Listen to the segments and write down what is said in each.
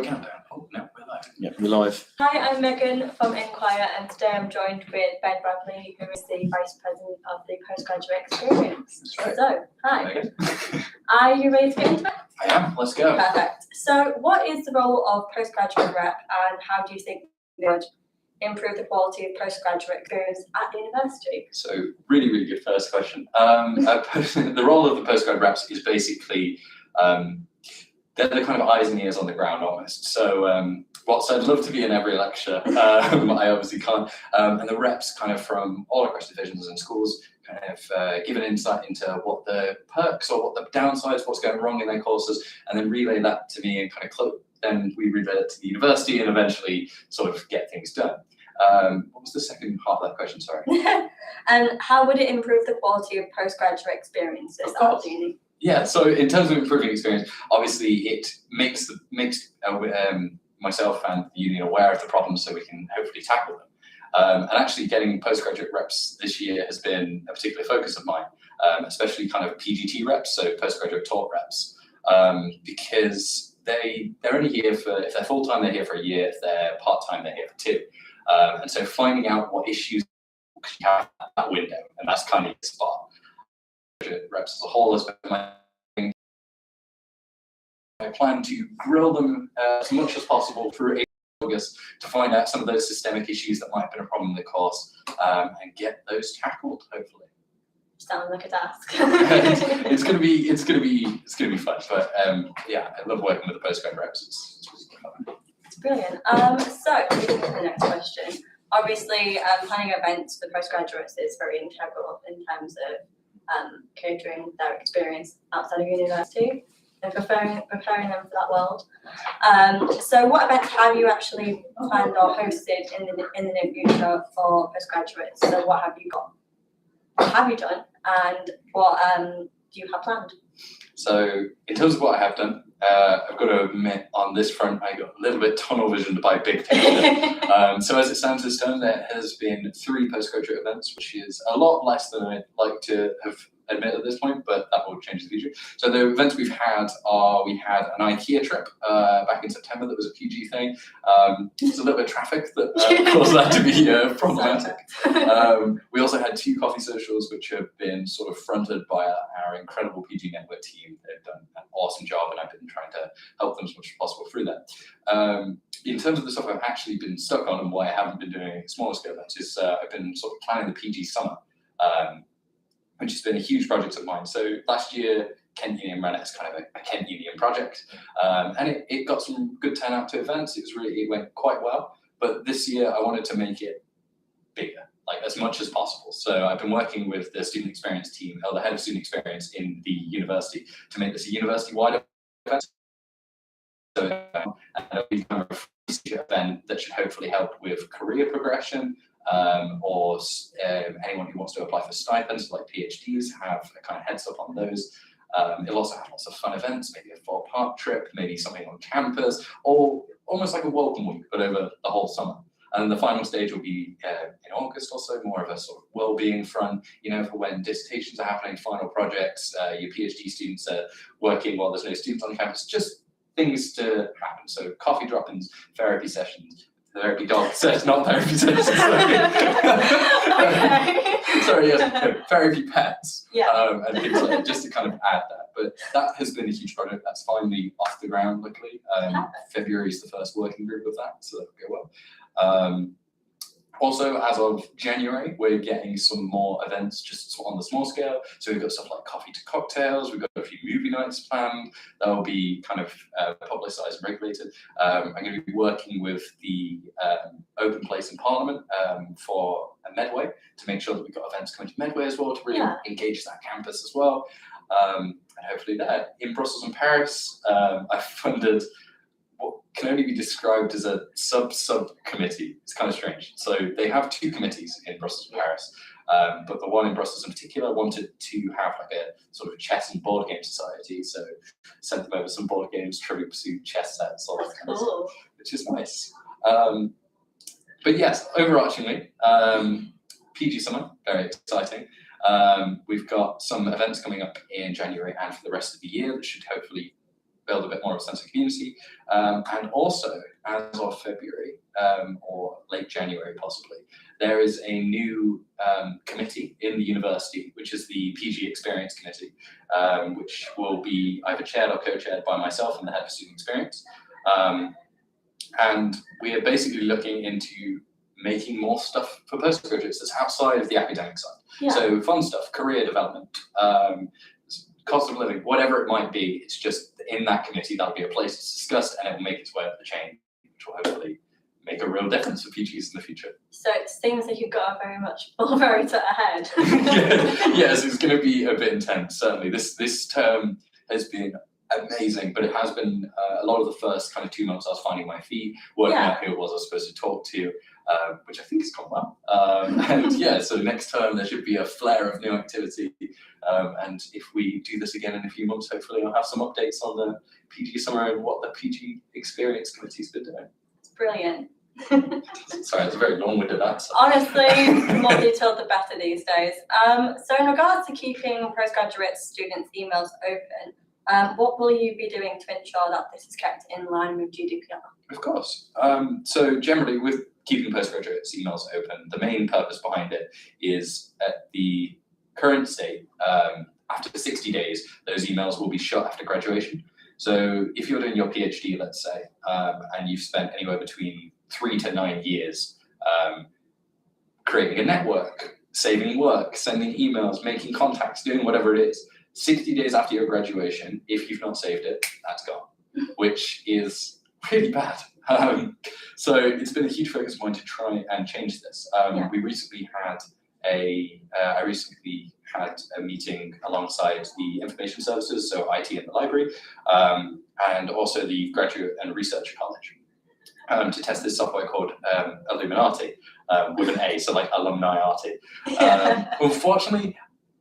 Countdown. Oh no, we're live. Yeah, we're live. Hi, I'm Megan from Inquire, and today I'm joined with Ben Bradley, who is the Vice President of the Postgraduate Experience. That's right. So, hi. Megan. Are you ready to get into it? I am. Let's go. Perfect. So, what is the role of postgraduate rep, and how do you think it would improve the quality of postgraduate experience at the university? So, really good first question. The role of the postgrad reps is basically they're the kind of eyes and ears on the ground almost. So whilst I'd love to be in every lecture, I obviously can't. And the reps kind of from all across divisions and schools kind of give an insight into what the perks or what the downsides, what's going wrong in their courses, and then relay that to me and kind of then we relay it to the university and eventually sort of get things done. What was the second part of that question, sorry? And how would it improve the quality of postgraduate experiences at the uni? Yeah, so in terms of improving experience, obviously it makes myself and the union aware of the problems so we can hopefully tackle them. And actually getting postgraduate reps this year has been a particular focus of mine, especially kind of PGT reps, so postgraduate taught reps, because they're only here for, if they're full-time, they're here for a year, if they're part-time, they're here for 2. And so finding out what issues you have at that window, and that's kind of the spot. Reps as a whole has been my thing. I plan to grill them as much as possible through August to find out some of those systemic issues that might have been a problem in the course and get those tackled, hopefully. Sounds like a task. it's gonna be fun, but yeah, I love working with the postgrad reps. It's really fun. It's brilliant. So moving to the next question. Obviously, planning events for postgraduates is very integral in terms of catering their experience outside of university and preparing them for that world. So what events have you actually planned or hosted in the near future for postgraduates? So what have you got? What have you done, and what do you have planned? So in terms of what I have done, I've got to admit on this front, I got a little bit tunnel visioned by big picture. So as it stands this term, there has been 3 postgraduate events, which is a lot less than I'd like to have admit at this point, but that will change in the future. So the events we've had are, we had an IKEA trip back in September that was a PG thing. There's a little bit of traffic that caused that to be problematic. We also had 2 coffee socials, which have been sort of fronted by our incredible PG network team. They've done an awesome job, and I've been trying to help them as much as possible through that. In terms of the stuff I've actually been stuck on and why I haven't been doing smaller scale events is I've been sort of planning the PG summer, which has been a huge project of mine. So last year, Kent Union ran it as kind of a Kent Union project, and it got some good turnout to events. It went quite well, but this year I wanted to make it bigger, like as much as possible. So I've been working with the student experience team, or the head of student experience in the university, to make this a university-wide event. So it'll be kind of a event that should hopefully help with career progression, or anyone who wants to apply for stipends like PhDs have a kind of heads up on those. It'll also have lots of fun events, maybe a fall park trip, maybe something on campus, or almost like a welcome week, but over the whole summer. And the final stage will be in August or so, more of a sort of well-being front, for when dissertations are happening, final projects, your PhD students are working while there's no students on campus, just things to happen. So coffee drop-ins, therapy sessions, therapy dog sessions, not therapy sessions. Sorry, yes, therapy pets, and things like that, just to kind of add that. But that has been a huge project. That's finally off the ground, luckily. February is the first working group of that, so that'll go well. Also, as of January, we're getting some more events just on the small scale. So we've got stuff like coffee to cocktails. We've got a few movie nights planned. That will be kind of publicised and regulated. I'm going to be working with the Open Place in Parliament for a Medway to make sure that we've got events coming to Medway as well to really engage that campus as well. And hopefully that. In Brussels and Paris, I've funded what can only be described as a sub-subcommittee. It's kind of strange. So they have 2 committees in Brussels and Paris, but the one in Brussels in particular wanted to have like a sort of chess and board game society. So sent them over some board games, Trivial Pursuit, chess sets, all that kind of stuff, which is nice. But yes, overarchingly, PG summer, very exciting. We've got some events coming up in January and for the rest of the year that should hopefully build a bit more of a sense of community. And also, as of February, or late January possibly, there is a new committee in the university, which is the PG Experience Committee, which will be either chaired or co-chaired by myself and the head of student experience. And we are basically looking into making more stuff for postgraduates that's outside of the academic side. Yeah. So fun stuff, career development, cost of living, whatever it might be, it's just in that committee that'll be a place to discuss, and it will make its way up the chain, which will hopefully make a real difference for PGs in the future. So it seems like you've got a very much full rota ahead. Yes, it's going to be a bit intense, certainly. This term has been amazing, but it has been a lot of the first kind of 2 months I was finding my feet, working out who it was I was supposed to talk to, which I think has gone well. And yeah, so next term there should be a flare of new activity. And if we do this again in a few months, hopefully I'll have some updates on the PG summer and what the PG Experience Committee's been doing. It's brilliant. Sorry, it's a very long-winded answer. Honestly, the more detailed the better these days. So in regards to keeping postgraduate students' emails open, what will you be doing to ensure that this is kept in line with GDPR? Of course. So generally with keeping postgraduates' emails open, the main purpose behind it is at the current state, after 60 days, those emails will be shut after graduation. So if you're doing your PhD, let's say, and you've spent anywhere between 3 to 9 years creating a network, saving work, sending emails, making contacts, doing whatever it is, 60 days after your graduation, if you've not saved it, that's gone, which is really bad. So it's been a huge focus of mine to try and change this. We recently had I recently had a meeting alongside the information services, so IT and the library, and also the Graduate and Research College, to test this software called Illuminati, with an A, so like Alumni-Arty. Unfortunately,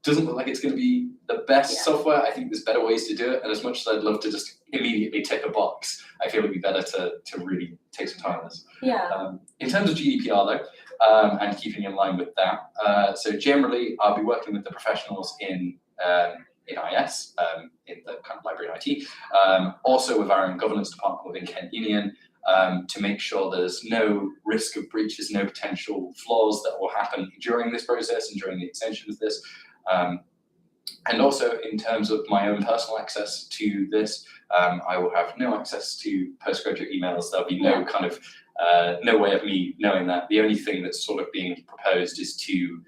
doesn't look like it's going to be the best software. I think there's better ways to do it, and as much as I'd love to just immediately tick a box, I feel it would be better to really take some time on this. In terms of GDPR though, and keeping in line with that, so generally I'll be working with the professionals in IS, in the kind of library and IT, also with our own governance department within Kent Union, to make sure there's no risk of breaches, no potential flaws that will happen during this process and during the extension of this. And also in terms of my own personal access to this, I will have no access to postgraduate emails. There'll be no kind of, no way of me knowing that. The only thing that's sort of being proposed is to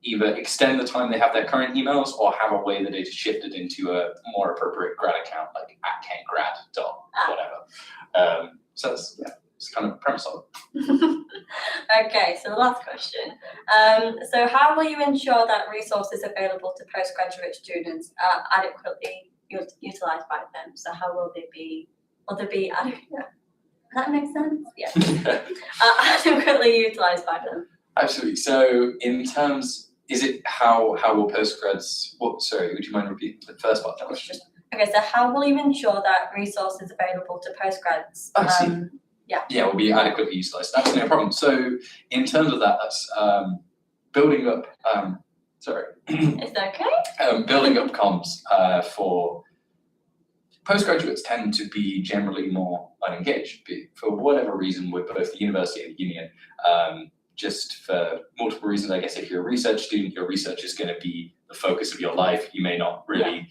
either extend the time they have their current emails or have a way that it's shifted into a more appropriate grad account, like @kentgrad.whatever. So that's, it's kind of premise of it. Okay, so the last question. So how will you ensure that resources available to postgraduate students are adequately utilised by them? So how will they be adequate? Does that make sense? Yeah. Adequately utilised by them. Absolutely. So in terms, is it how will postgrads, sorry, would you mind repeating the first part of that question? Okay, so how will you ensure that resources available to postgrads will be adequately utilised? That's no problem. So in terms of that, that's building up, Is that okay? Building up comms for postgraduates tend to be generally more unengaged for whatever reason with both the university and the union. Just for multiple reasons, I guess if you're a research student, your research is going to be the focus of your life. You may not really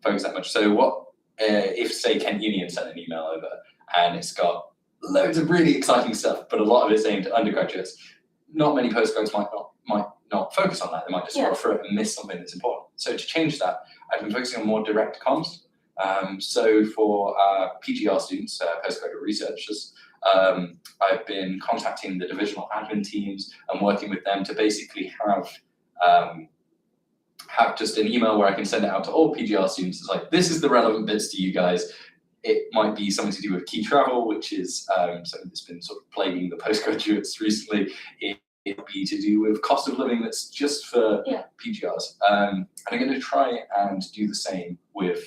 focus that much. So what if, say, Kent Union sent an email over and it's got loads of really exciting stuff, but a lot of it's aimed at undergraduates, not many postgrads might not focus on that. They might just scroll through it and miss something that's important. So to change that, I've been focusing on more direct comms. So for PGR students, postgraduate researchers, I've been contacting the divisional admin teams and working with them to basically have just an email where I can send it out to all PGR students. It's like, this is the relevant bits to you guys. It might be something to do with key travel, which is something that's been sort of plaguing the postgraduates recently. It'd be to do with cost of living that's just for PGRs. And I'm going to try and do the same with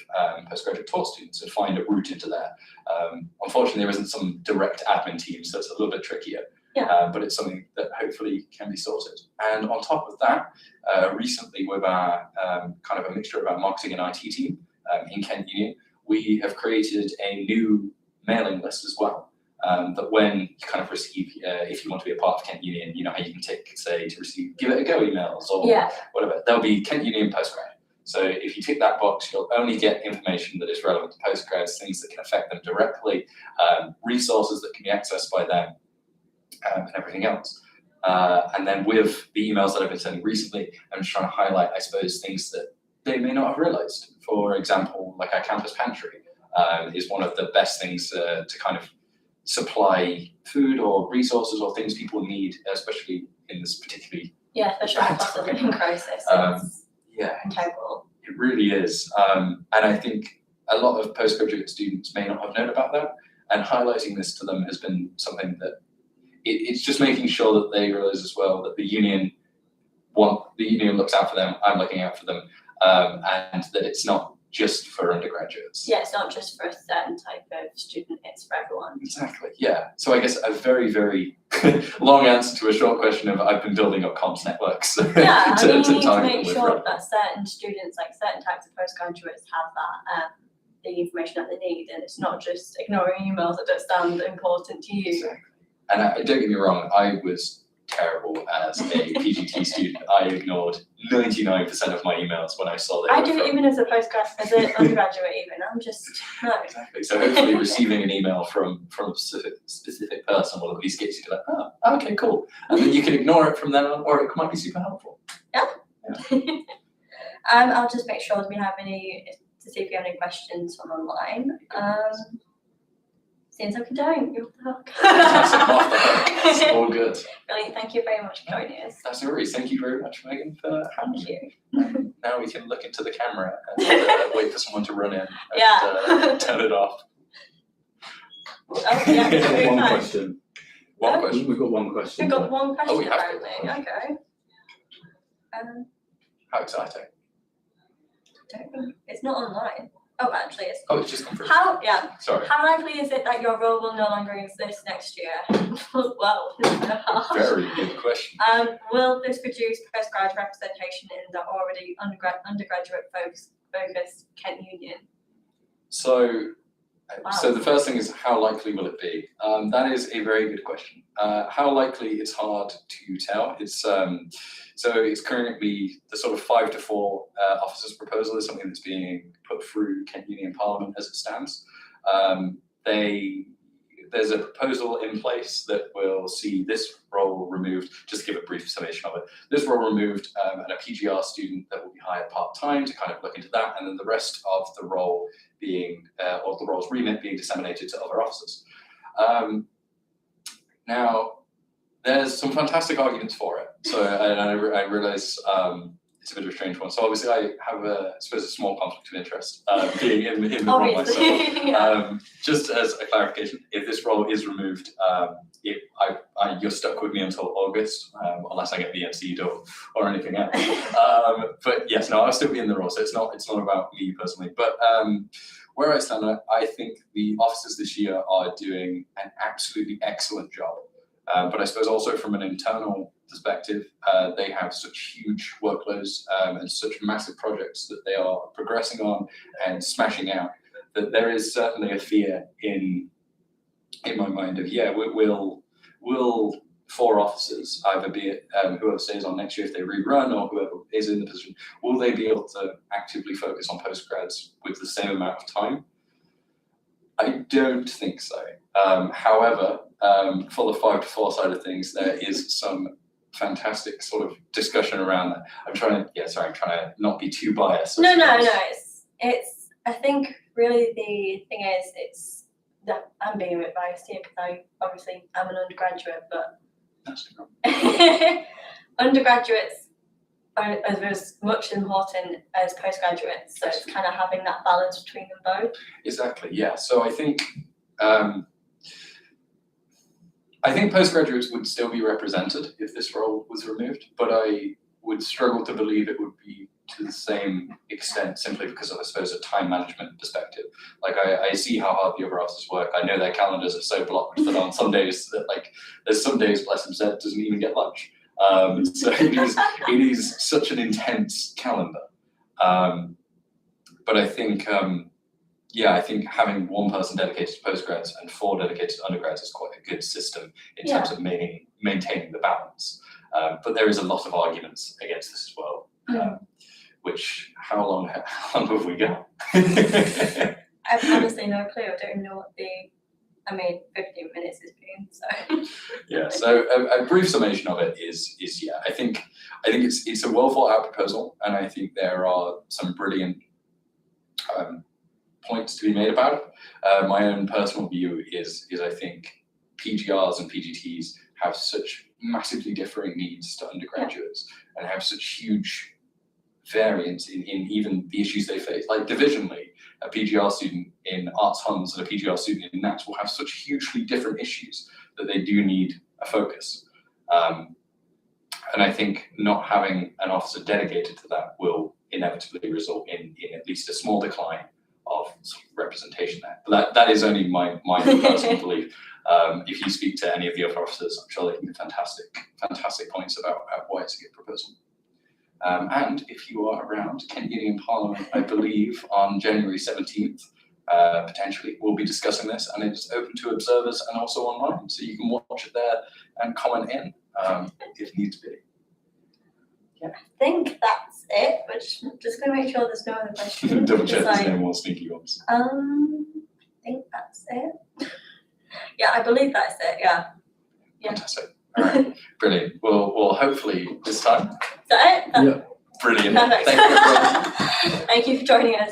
postgraduate taught students and find a route into that. Unfortunately, there isn't some direct admin team, so it's a little bit trickier. But it's something that hopefully can be sorted. And on top of that, recently with our kind of a mixture of our marketing and IT team in Kent Union, we have created a new mailing list as well. That when you kind of receive, if you want to be a part of Kent Union, you know how you can tick, say, to receive Give It a Go emails or whatever. There'll be Kent Union Postgrad. So if you tick that box, you'll only get information that is relevant to postgrads, things that can affect them directly, resources that can be accessed by them, and everything else. And then with the emails that I've been sending recently, I'm just trying to highlight, I suppose, things that they may not have realized. For example, like our campus pantry is one of the best things to kind of supply food or resources or things people need, especially in this particularly especially in the cost of living crisis. It's integral. It really is. And I think a lot of postgraduate students may not have known about that, and highlighting this to them has been something that it's just making sure that they realize as well that the union looks out for them, I'm looking out for them, and that it's not just for undergraduates. Yeah, it's not just for a certain type of student, it's for everyone. Exactly, yeah. So I guess a very, very long answer to a short question of I've been building up comms networks. Yeah, to you need to make make sure that certain students, like certain types of postgraduates, have that the information that they need, and it's not just ignoring emails that don't sound important to you. Exactly. And don't get me wrong, I was terrible as a PGT student. I ignored 99% of my emails when I saw that. I do it even as a as an undergraduate even. I'm just, no. Exactly. So hopefully receiving an email from a specific person will at least get you to like, oh, okay, cool. And then you can ignore it from then on, or it might be super helpful. Yeah. I'll just make sure that we have to see if we have any questions from online. Seems like we don't. You're the hook. It's all good. Brilliant. Thank you very much for joining us. That's no worries. Thank you very much, Megan, for having me. Now we can look into the camera and wait for someone to run in and turn it off. Oh, yeah. One question. One question. We've got one question. We've got one question, we have apparently. got Okay. How exciting. Don't think it's not online. Oh, actually, it's. Oh, it's just come through. Sorry. How likely is it that your role will no longer exist next year? Well, very good question. Will this reduce postgrad representation in the already undergraduate focused Kent Union? So the first thing is, how likely will it be? That is a very good question. How likely, it's hard to tell. So it's currently the sort of 5-4 officers proposal is something that's being put through Kent Union Parliament as it stands. There's a proposal in place that will see this role removed, just to give a brief summation of it, this role removed and a PGR student that will be hired part-time to kind of look into that, and then the rest of the role being, or the role's remit being disseminated to other officers. Now, there's some fantastic arguments for it. So I realise it's a bit of a strange one. So obviously I have I suppose a small conflict of interest being in the role myself. Just as a clarification, if this role is removed, you're stuck with me until August, unless I get VMC'd or anything else. But yes, no, I'll still be in the role. So it's not about me personally. But where I stand, I think the officers this year are doing an absolutely excellent job. But I suppose also from an internal perspective, they have such huge workloads and such massive projects that they are progressing on and smashing out, that there is certainly a fear in my mind of, will 4 officers, either be it whoever stays on next year if they rerun or whoever is in the position, will they be able to actively focus on postgrads with the same amount of time? I don't think so. However, for the 5-4 side of things, there is some fantastic sort of discussion around that. I'm trying to not be too biased. No. It's. I think really the thing is, it's that I'm being a bit biased here because I'm an undergraduate, but undergraduates are as much important as postgraduates. So it's kind of having that balance between them both. Exactly. Yeah. So I think postgraduates would still be represented if this role was removed, but I would struggle to believe it would be to the same extent simply because of, I suppose, a time management perspective. Like I see how hard the other officers work. I know their calendars are so blocked that on some days that there's some days, bless him said, doesn't even get lunch. So it is such an intense calendar. But I think, yeah, I think having one person dedicated to postgrads and 4 dedicated to undergrads is quite a good system in terms of maintaining the balance. But there is a lot of arguments against this as well. Which, how long have we got? I have honestly no clue. I don't know what 15 minutes has been, so. Yeah, so a brief summation of it is yeah, I think it's a well thought out proposal, and I think there are some brilliant points to be made about it. My own personal view is I think PGRs and PGTs have such massively differing needs to undergraduates and have such huge variance in even the issues they face. Like divisionally, a PGR student in Arts Hums and a PGR student in Nats will have such hugely different issues that they do need a focus. And I think not having an officer dedicated to that will inevitably result in at least a small decline of sort of representation there. But that is only my personal belief. If you speak to any of the other officers, I'm sure they can give fantastic points about why it's a good proposal. And if you are around Kent Union Parliament, I believe on January 17th, potentially we'll be discussing this, and it's open to observers and also online, so you can watch it there and comment in if needs be. I think that's it. We're just going to make sure there's no other questions. Double check there's no more sneaky ones. I think that's it. Yeah, I believe that's it. Yeah. Fantastic. All right, brilliant. Well, hopefully this time. Is that it? Yeah. Brilliant. Perfect. Thank you, everyone. Thank you for joining us.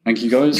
Thank you, guys.